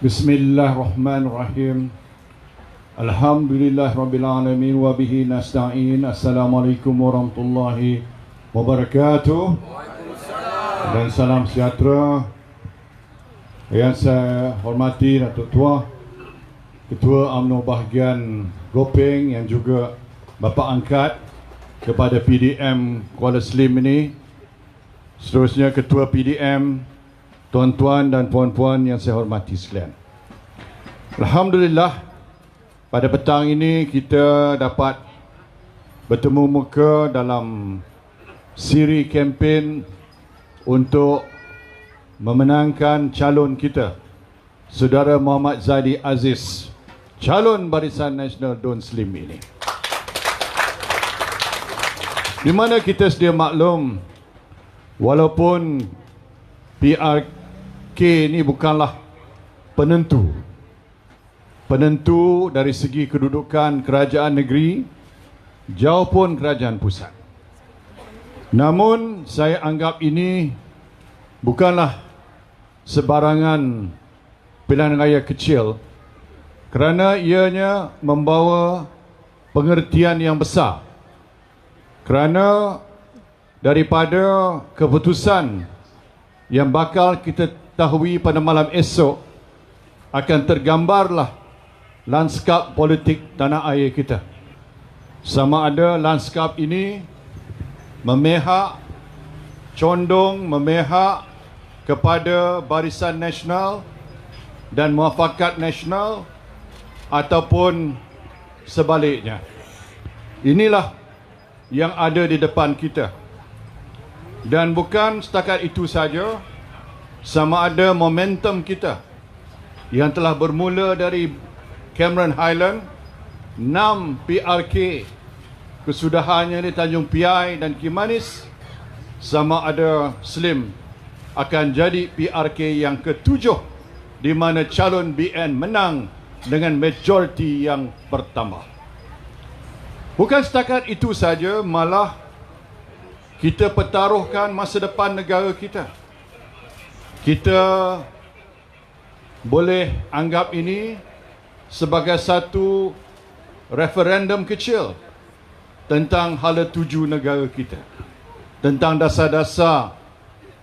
Bismillahirrahmanirrahim. Alhamdulillahirrabbilalamin wa bihi nasta'in. Assalamualaikum warahmatullahi wabarakatuh. Dan salam sejahtera. Yang saya hormati Datuk Tua Ketua UMNO bahagian Gopeng, yang juga bapa angkat kepada PDM Kuala Slim ini. Seterusnya Ketua PDM, tuan-tuan dan puan-puan yang saya hormati sekalian. Alhamdulillah, pada petang ini kita dapat bertemu muka dalam siri kempen untuk memenangkan calon kita, Saudara Muhammad Zahidi Aziz, calon Barisan Nasional Don Slim ini. Di mana kita sedia maklum, walaupun PRK ini bukanlah penentu dari segi kedudukan kerajaan negeri, jauh pun kerajaan pusat. Namun saya anggap ini bukanlah sebarangan pilihan raya kecil, kerana ianya membawa pengertian yang besar. Kerana daripada keputusan yang bakal kita tahui pada malam esok, akan tergambarlah lanskap politik tanah air kita. Sama ada lanskap ini condong memihak kepada Barisan Nasional dan Muafakat Nasional, ataupun sebaliknya. Inilah yang ada di depan kita. Dan bukan setakat itu saja, sama ada momentum kita yang telah bermula dari Cameron Highland, 6 PRK kesudahannya di Tanjung Piai dan Kimanis, sama ada Slim akan jadi PRK yang ke-7 di mana calon BN menang dengan majoriti yang bertambah. Bukan setakat itu saja, malah kita pertaruhkan masa depan negara kita. Kita boleh anggap ini sebagai satu referendum kecil tentang hala tuju negara kita, tentang dasar-dasar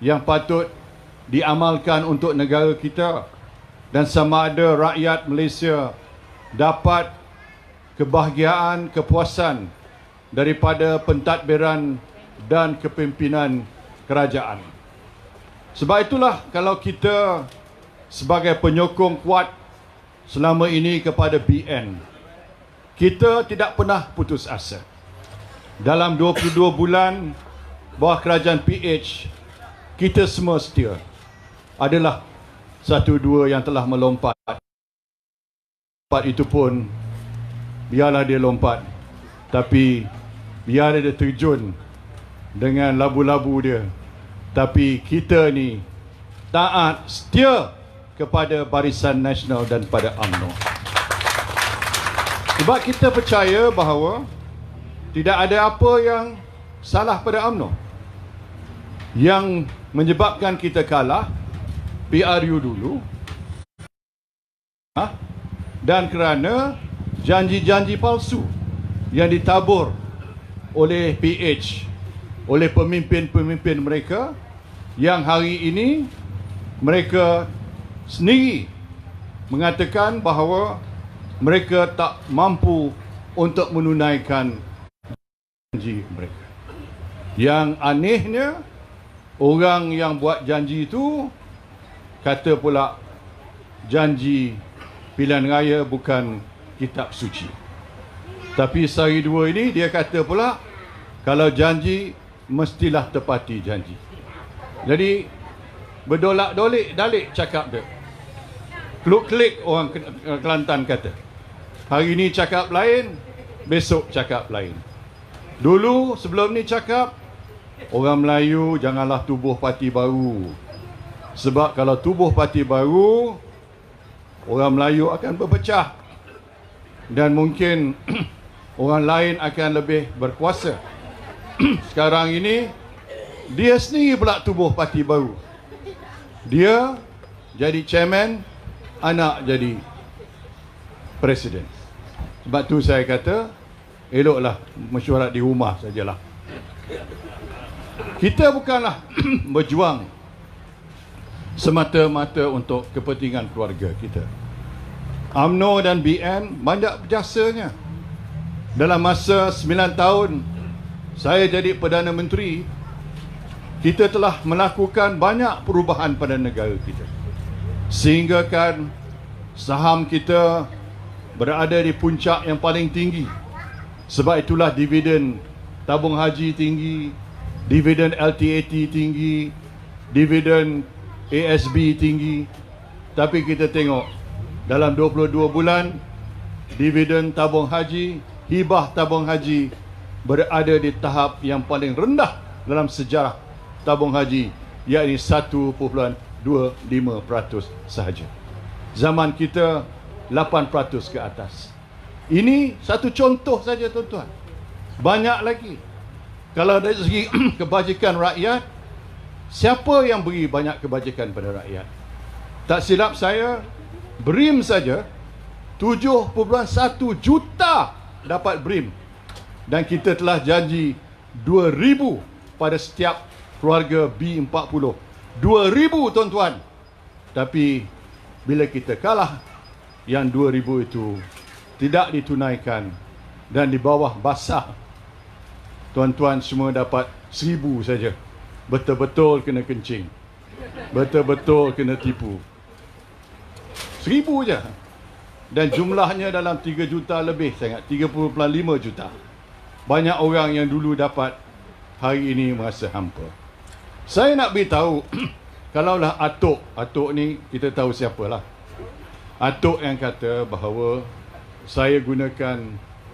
yang patut diamalkan untuk negara kita, dan sama ada rakyat Malaysia dapat kebahagiaan, kepuasan daripada pentadbiran dan kepimpinan kerajaan. Sebab itulah, kalau kita sebagai penyokong kuat selama ini kepada BN, kita tidak pernah putus asa. Dalam 22 bulan bawah kerajaan PH, kita semua setia. Adalah satu dua yang telah melompat. Lompat itu pun, biarlah dia lompat, tapi biar dia terjun dengan labu-labu dia. Tapi kita ni taat, setia kepada Barisan Nasional dan pada UMNO. Sebab kita percaya bahawa tidak ada apa yang salah pada UMNO. Yang menyebabkan kita kalah, PRU dulu, dan kerana janji-janji palsu yang ditabur oleh PH, oleh pemimpin-pemimpin mereka, yang hari ini mereka sendiri mengatakan bahawa mereka tak mampu untuk menunaikan janji mereka. Yang anehnya, orang yang buat janji itu kata pula janji pilihan raya bukan kitab suci. Tapi sehari dua ini dia kata pula kalau janji mestilah tepati janji. Jadi berdolak-dolik dalik cakap dia. Kluk-klik orang Kelantan kata. Hari ini cakap lain, besok cakap lain. Dulu sebelum ni cakap, orang Melayu janganlah tubuh parti baru. Sebab kalau tubuh parti baru, orang Melayu akan berpecah. Dan mungkin orang lain akan lebih berkuasa. Sekarang ini, dia sendiri pula tubuh parti baru. Dia jadi chairman anak jadi presiden. Sebab tu saya kata, eloklah mesyuarat di rumah sajalah. Kita bukanlah berjuang semata-mata untuk kepentingan keluarga kita. UMNO dan BN banyak berjasanya. Dalam masa 9 tahun saya jadi Perdana Menteri, kita telah melakukan banyak perubahan pada negara kita, sehingga kan saham kita berada di puncak yang paling tinggi. Sebab itulah dividen tabung haji tinggi, dividen LTAT tinggi, dividen ASB tinggi. Tapi kita tengok dalam 22 bulan, dividen tabung haji, hibah tabung haji berada di tahap yang paling rendah dalam sejarah tabung haji, iaitu 1.25% sahaja. Zaman kita 8% ke atas. Ini satu contoh saja, tuan-tuan. Banyak lagi. Kalau dari segi kebajikan rakyat, siapa yang beri banyak kebajikan pada rakyat? Tak silap saya, BRIM saja 7.1 juta dapat BRIM. Dan kita telah janji 2,000 pada setiap keluarga B40. 2,000, tuan-tuan. Tapi bila kita kalah, yang 2,000 itu tidak ditunaikan dan di bawah basah, tuan-tuan semua dapat 1,000 saja. Betul-betul kena kencing, betul-betul kena tipu. 1,000 je. Dan jumlahnya dalam 3 juta lebih. Saya ingat 3.5 juta. Banyak orang yang dulu dapat, hari ini merasa hampa. Saya nak beritahu, kalaulah Atok ni kita tahu siapalah. Atok yang kata bahawa saya gunakan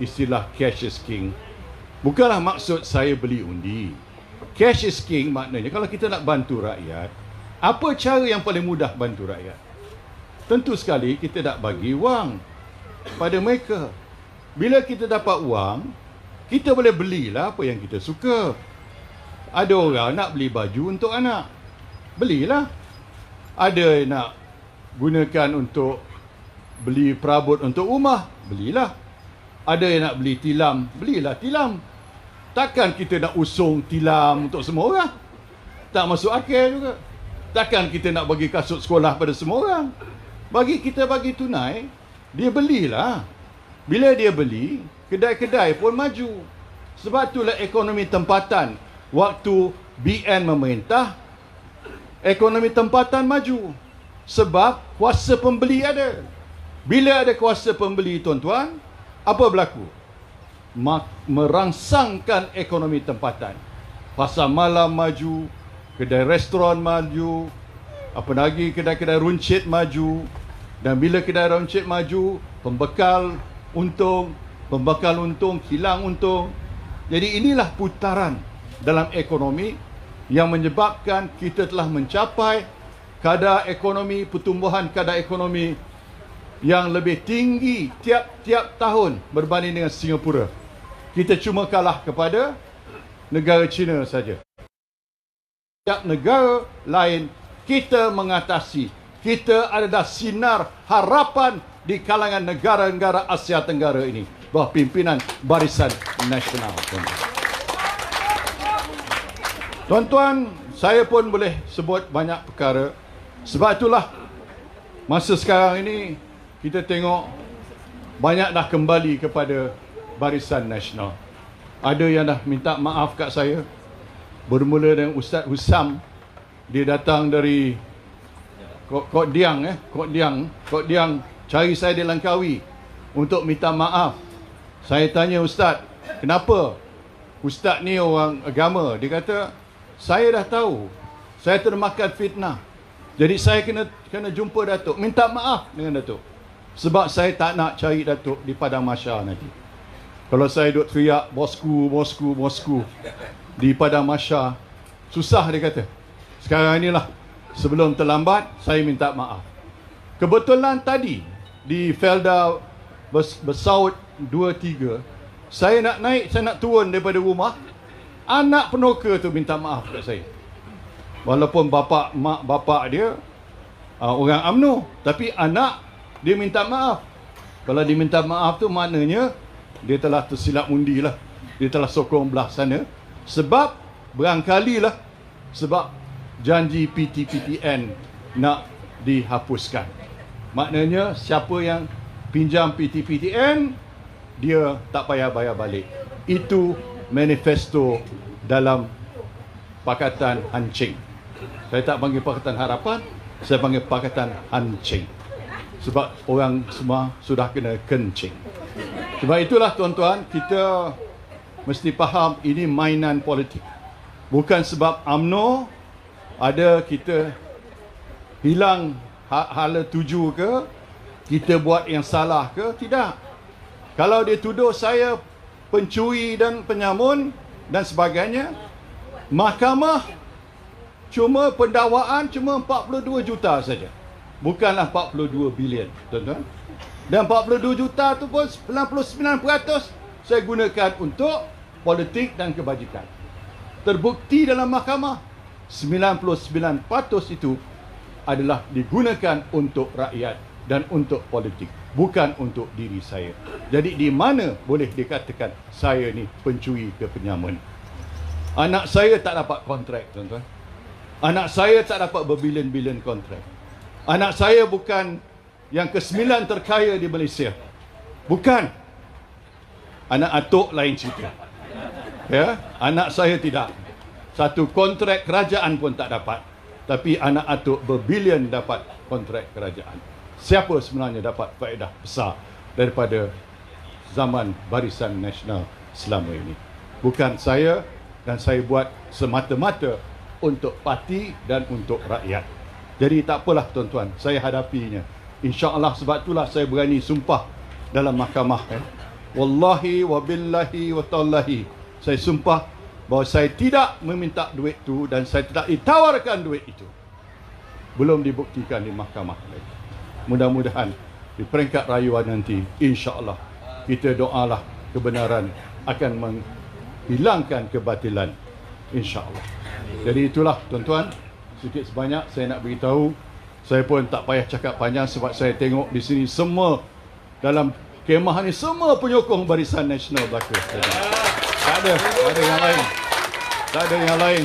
istilah cash is king. Bukanlah maksud saya beli undi. Cash is king maknanya kalau kita nak bantu rakyat, apa cara yang paling mudah bantu rakyat? Tentu sekali kita nak bagi wang pada mereka. Bila kita dapat wang, kita boleh belilah apa yang kita suka. Ada orang nak beli baju untuk anak, belilah. Ada yang nak gunakan untuk beli perabot untuk rumah, belilah. Ada yang nak beli tilam, belilah tilam. Takkan kita nak usung tilam untuk semua orang? Tak masuk akal juga. Takkan kita nak bagi kasut sekolah pada semua orang? Bagi kita bagi tunai, dia belilah. Bila dia beli, kedai-kedai pun maju. Sebab itulah ekonomi tempatan. Waktu BN memerintah, ekonomi tempatan maju. Sebab kuasa pembeli ada. Bila ada kuasa pembeli, tuan-tuan, apa berlaku? Merangsangkan ekonomi tempatan. Pasar malam maju, kedai restoran maju, apa lagi, kedai-kedai runcit maju. Dan bila kedai runcit maju, pembekal untung, kilang untung. Jadi inilah putaran dalam ekonomi yang menyebabkan kita telah mencapai kadar ekonomi, pertumbuhan kadar ekonomi yang lebih tinggi tiap-tiap tahun berbanding dengan Singapura. Kita cuma kalah kepada negara China saja. Tiap negara lain kita mengatasi. Kita adalah sinar harapan di kalangan negara-negara Asia Tenggara ini, bawah pimpinan Barisan Nasional. Tuan-tuan, saya pun boleh sebut banyak perkara. Sebab itulah masa sekarang ini kita tengok banyak dah kembali kepada Barisan Nasional. Ada yang dah minta maaf kat saya. Bermula dengan Ustaz Husam. Dia datang dari Kok Diang cari saya di Langkawi untuk minta maaf. Saya tanya Ustaz, kenapa? Ustaz ni orang agama. Dia kata, saya dah tahu, saya termakan fitnah. Jadi saya kena jumpa Datuk, minta maaf dengan Datuk. Sebab saya tak nak cari Datuk di padang mahsyar nanti. Kalau saya duk teriak bosku di padang mahsyar, susah, dia kata. Sekarang inilah, sebelum terlambat, saya minta maaf. Kebetulan tadi di Felda Bersaut 2-3, saya nak naik, saya nak turun daripada rumah, anak penoka tu minta maaf kat saya. Walaupun mak bapak dia orang UMNO, tapi anak dia minta maaf. Kalau dia minta maaf tu maknanya dia telah tersilap undi lah, dia telah sokong belah sana. Sebab berangkali lah sebab janji PTPTN nak dihapuskan. Maknanya siapa yang pinjam PTPTN dia tak payah bayar balik. Itu manifesto dalam Pakatan Hancing. Saya tak panggil Pakatan Harapan, saya panggil Pakatan Hancing. Sebab orang semua sudah kena kencing. Sebab itulah tuan-tuan, kita mesti faham ini mainan politik. Bukan sebab UMNO ada kita hilang hala tuju ke, kita buat yang salah ke, tidak. Kalau dia tuduh saya pencuri dan penyamun dan sebagainya, mahkamah cuma pendakwaan cuma 42 juta saja. Bukanlah 42 bilion, tuan-tuan. Dan 42 juta tu pun 99% saya gunakan untuk politik dan kebajikan. Terbukti dalam mahkamah 99% itu adalah digunakan untuk rakyat dan untuk politik, bukan untuk diri saya. Jadi di mana boleh dikatakan saya ni pencuri ke penyamun? Anak saya tak dapat kontrak, tuan-tuan. Anak saya tak dapat berbilion-bilion kontrak. Anak saya bukan yang ke-9 terkaya di Malaysia. Bukan. Anak atuk lain cerita. Ya, anak saya tidak. Satu kontrak kerajaan pun tak dapat. Tapi anak atuk berbilion dapat kontrak kerajaan. Siapa sebenarnya dapat faedah besar daripada zaman Barisan Nasional selama ini? Bukan saya, dan saya buat semata-mata untuk parti dan untuk rakyat. Jadi tak apalah tuan-tuan, saya hadapinya. InsyaAllah, sebab itulah saya berani sumpah dalam mahkamah. Wallahi wa billahi wa tallahi, saya sumpah bahawa saya tidak meminta duit itu dan saya tidak ditawarkan duit itu. Belum dibuktikan di mahkamah lagi. Mudah-mudahan di peringkat rayuan nanti, insyaAllah kita doalah kebenaran akan menghilangkan kebatilan, insyaAllah. Jadi itulah tuan-tuan, sedikit sebanyak saya nak beritahu. Saya pun tak payah cakap panjang sebab saya tengok di sini semua dalam kemah ni semua penyokong Barisan Nasional belaka. Tak ada yang lain. Tak ada yang lain.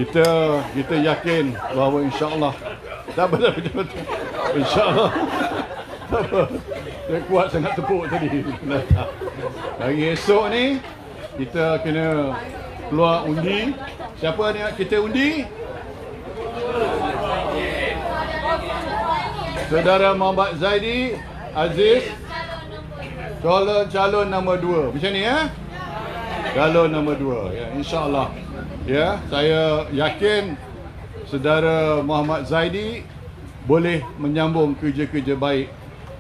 Kita yakin bahawa insya-Allah tak betul. Insya-Allah. Saya kuat sangat tepuk tadi. Hari esok ni kita kena keluar undi. Siapa yang kita undi? Saudara Muhammad Zaidi Aziz, calon nombor 2. Macam ni ya? Calon nombor 2 ya, insya-Allah. Ya, saya yakin saudara Muhammad Zaidi boleh menyambung kerja-kerja baik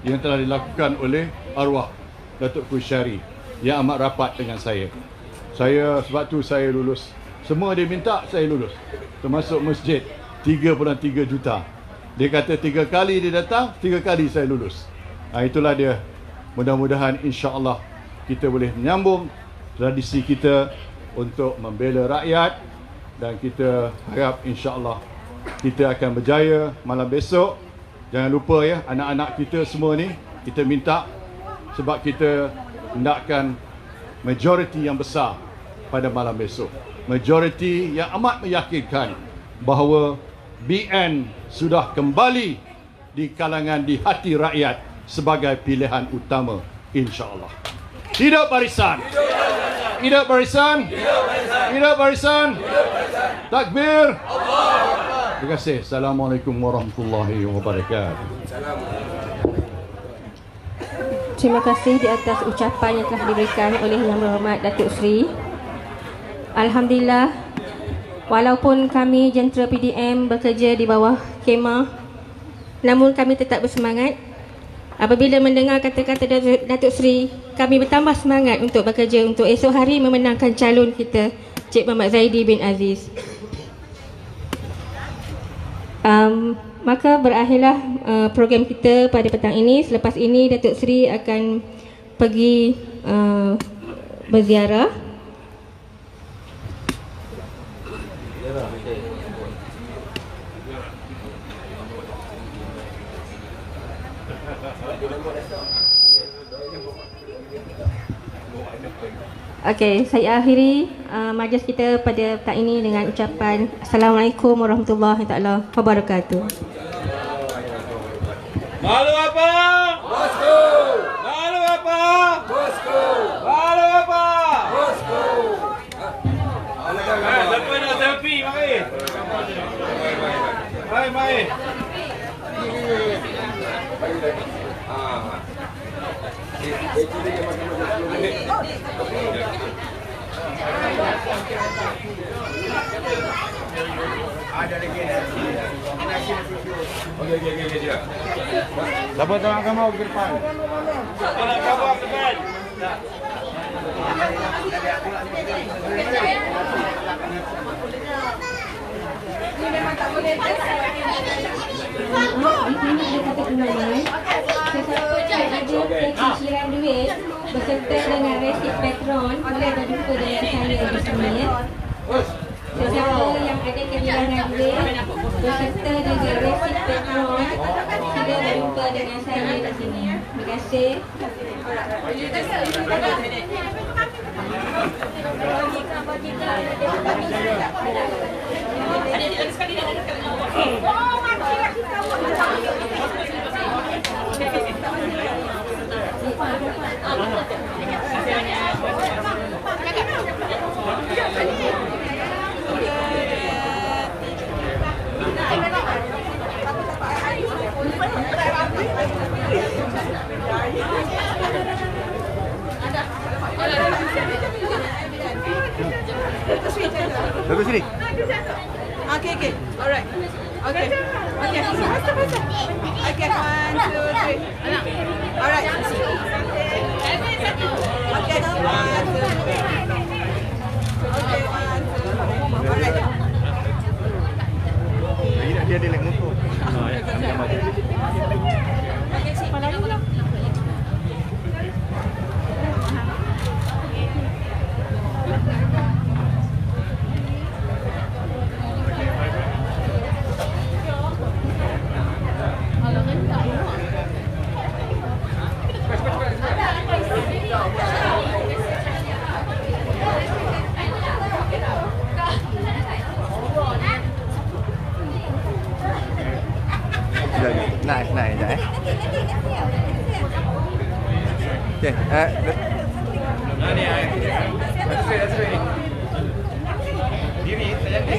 yang telah dilakukan oleh arwah Datuk Kusyari yang amat rapat dengan saya. Sebab tu saya lulus. Semua dia minta saya lulus. Termasuk masjid 3.3 juta. Dia kata 3 kali dia datang, 3 kali saya lulus. Itulah dia. Mudah-mudahan insya-Allah kita boleh menyambung tradisi kita untuk membela rakyat, dan kita harap insya-Allah kita akan berjaya malam besok. Jangan lupa ya, anak-anak kita semua ni kita minta, sebab kita hendakkan majoriti yang besar pada malam besok. Majoriti yang amat meyakinkan bahawa BN sudah kembali di kalangan, di hati rakyat sebagai pilihan utama, insya-Allah. Hidup Barisan! Hidup Barisan! Hidup Barisan! Takbir! Terima kasih. Assalamualaikum warahmatullahi wabarakatuh. Terima kasih di atas ucapan yang telah diberikan oleh Yang Berhormat Datuk Seri. Alhamdulillah, walaupun kami jentera PDM bekerja di bawah kemah, namun kami tetap bersemangat. Apabila mendengar kata-kata Datuk Seri, kami bertambah semangat untuk bekerja untuk esok hari memenangkan calon kita, Cik Muhammad Zaidi bin Aziz. Maka berakhirlah program kita pada petang ini. Selepas ini Datuk Seri akan pergi berziarah. Okey, saya akhiri majlis kita pada petang ini dengan ucapan Assalamualaikum warahmatullahi taala wabarakatuh. Malu apa? Bosku. Malu apa? Bosku. Malu apa? Bosku. Siapa nak selfie? Mari. Mari. Ada lagi nasi. Okey. Siapa tangan kamu ke depan? Tangan kamu ke depan. Ini memang tak boleh. Ini ada kata undangan. Sesiapa yang ada cicilan duit berserta dengan resip patron boleh berjumpa dengan saya di sini. Sesiapa yang ada kehilangan duit berserta dengan resip patron sila berjumpa dengan saya di sini. Terima kasih. Bagus sini. Okay. Alright. Okay. Okay, 1, 2, 3. Alright. Okay, 1, 2, 3. Okay, 1, 2. Alright. Dia ada naik motor. Naik je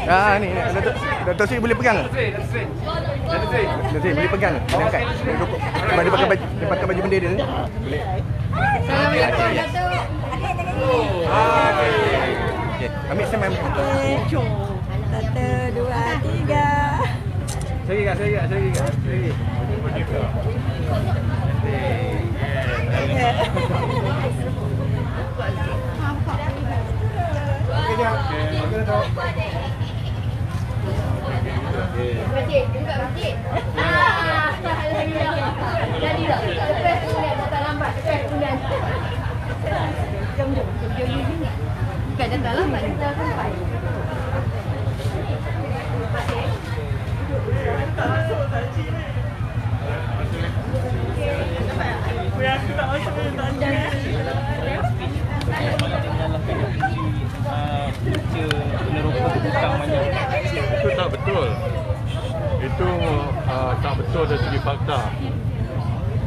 Okay, ni Datuk Sri boleh pegang. Datuk Sri boleh pegang. Angkat. Dia pakai baju bendera ni. Boleh. Assalamualaikum Datuk. Okey, ambil semen. Jom. 1, 2, 3. Segi kat. Itu tak betul. Itu tak betul dari segi fakta.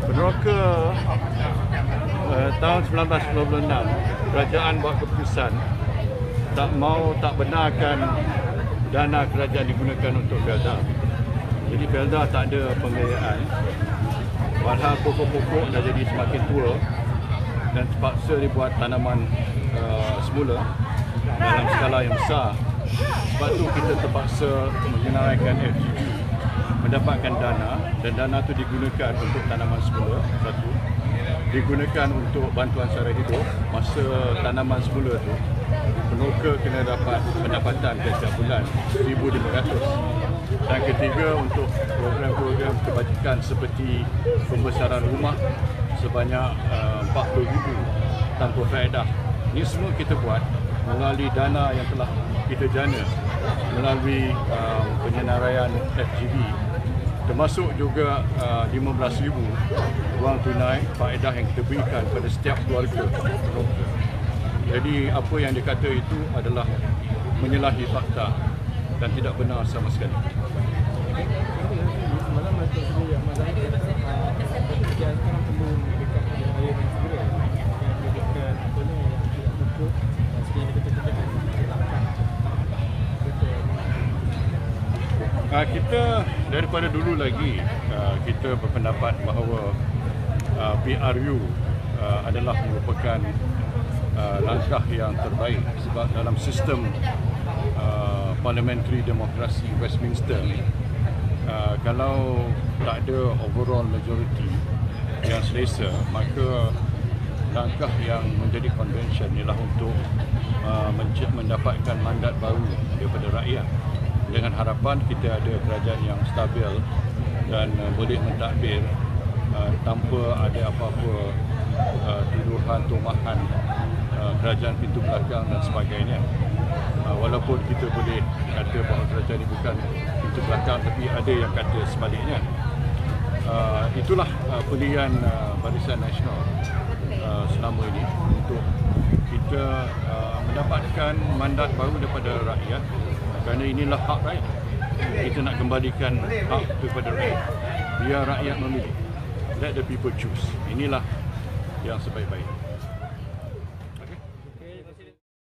Peneroka tahun 1996 kerajaan buat keputusan tak benarkan dana kerajaan digunakan untuk Felda. Jadi Felda tak ada pembiayaan. Padahal pokok-pokok dah jadi semakin tua dan terpaksa dibuat tanaman semula dalam skala yang besar. Sebab tu kita terpaksa menyenaraikan FGD, mendapatkan dana, dan dana tu digunakan untuk tanaman semula. Satu, digunakan untuk bantuan sara hidup. Masa tanaman semula tu peneroka kena dapat pendapatan setiap bulan 1,500. Dan ketiga, untuk program-program kebajikan seperti pembesaran rumah sebanyak 40,000 tanpa faedah. Ini semua kita buat melalui dana yang telah kita jana melalui penyenaraian FGD termasuk juga 15,000 wang tunai faedah yang kita berikan pada setiap keluarga. Jadi apa yang dia kata itu adalah menyalahi fakta dan tidak benar sama sekali. Kita daripada dulu lagi kita berpendapat bahawa PRU adalah merupakan langkah yang terbaik sebab dalam sistem parliamentary demokrasi Westminster kalau tak ada overall majority yang selesa, maka langkah yang menjadi convention ialah untuk mendapatkan mandat baru daripada rakyat dengan harapan kita ada kerajaan yang stabil dan boleh mentadbir tanpa ada apa-apa tuduhan, tumahan kerajaan pintu belakang dan sebagainya. Walaupun kita boleh kata bahawa kerajaan ini bukan pintu belakang, tapi ada yang kata sebaliknya. Itulah pilihan Barisan Nasional selama ini untuk kita mendapatkan mandat baru daripada rakyat, kerana inilah hak rakyat. Kita nak kembalikan hak kepada rakyat. Biar rakyat memilih. Let the people choose. Inilah yang sebaik-baik.